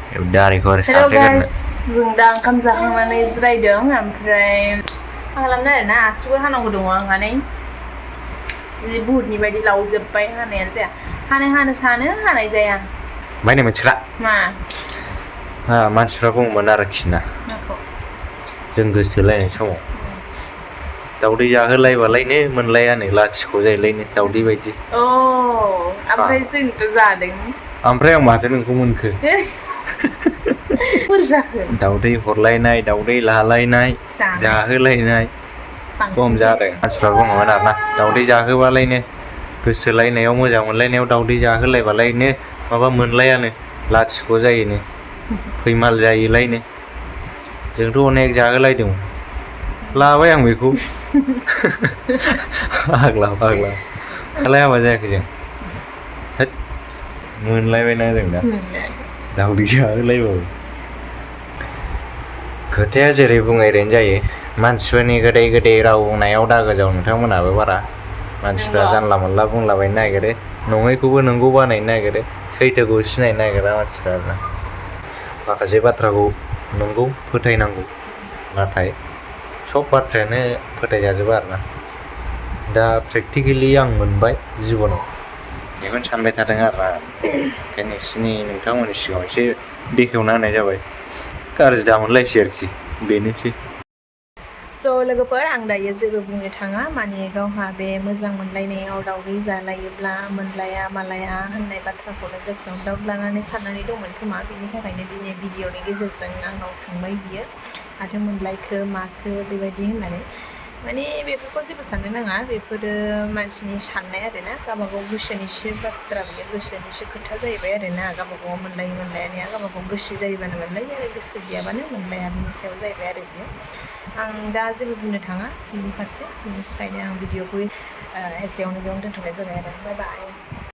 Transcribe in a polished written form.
दारिखौ आरो हेल' गाइस जों दा ओंखाम जाखांनानै जिरायदों ओमफ्राय मा खालामनो आरोना आसुगुर हानांगौ दङ आंहा नै जि बुहुतनि बायदि लावजोब्बाय हानायानो जाया हानो सानो हानाय जाया माने मोनसेला मा मानसिफ्रा बुङोमोन आरोखि ना माखौ जों गोसोलायनाय समाव दावदै जाहोलायबालायनो मोनलायानो लाथिख' जायोलायनो दावदै बायदि ओमफ्राय जोंथ' जादों ओमफ्राय आं माथो नोंखौ मोनखो बोरै जाखो दावदै हरलायनाय दावदै लालायनाय जाहोलायनाय खम जादों मानसिफ्रा बुङोमोन आरोना दावदै जाहोबालायनो गोसोलायनायाव मोजां मोनलायनायाव दावदै जाहोलायबालायनो माबा मोनलायानो लाथिख' जायोनो फैमाल जायोलायनो जोंथ' अनेक जाहोलायदोंमोन लाबाय आं बेखौ फाग्ला दालाय हाबा जायाखै जों होद मोनलायबायना जों दा दावदै जाहोलायबाबो खोथाया जेरै बुङो ओरैनो जायो मानसिफोरनि गोदै राव बुंनायाव दा गोजाव नोंथांमोनाबो बारा मानसिफ्रा जानला मोनला बुंलाबायनो नागिरो नङैखौबो नंगौ बानायनो नागिरो सैथोखौ सिनायनो नागिरा मानसिफ्रा आरोना माखासे बाथ्राखौ नंगौ फोथायनांगौ नाथाय सब बाथ्रायानो फोथायजाजोबा आरोना दा प्रेक्टिकेलि आं मोनबाय जिबनाव बेखौनो सानबाय थादों आरोना ओंखायनो नोंथांमोननि सिगाङाव एसे बेखेवना होनाय जाबाय गाज्रि दामोनलायसै आरोखि बेनोसै स' लोगोफोर आं दायो जेबो बुंनो थाङा माने गावहा बे मोजां मोनलायनायाव दावदै जालायोब्ला मोनलाया मालाया होननाय बाथ्राखौनो गोसोआव दाउट लानानै साननानै दंमोन खोमा बिनि थाखायनो दिनै भिडिअनि गेजेरजों आंनाव सोंबाय बियो माथो मोनलायखो माखो बेबायदि होननानै माने बेफोरखौ जेबो साननो नाङा बेफोरो मानसिनि साननाय आरोना गावबागाव गोसोनिसो बाथ्रा बियो गोसोनिसो खोथा जाहैबाय आरोना गावबागाव मोनलायो मोनलायानिया गावबागाव गोसो जायोबानो मोनलायो आरो गोसो गैयाबानो मोनलाया बिनि सायाव जाहैबाय आरो बियो आं दा जेबो बुंनो थाङा बिनि फारसे बिनि थाखायनो आं भिडिअखौ एसेयावनो बेयावनो दोनथ'नाय जाबाय आरो बाय बाय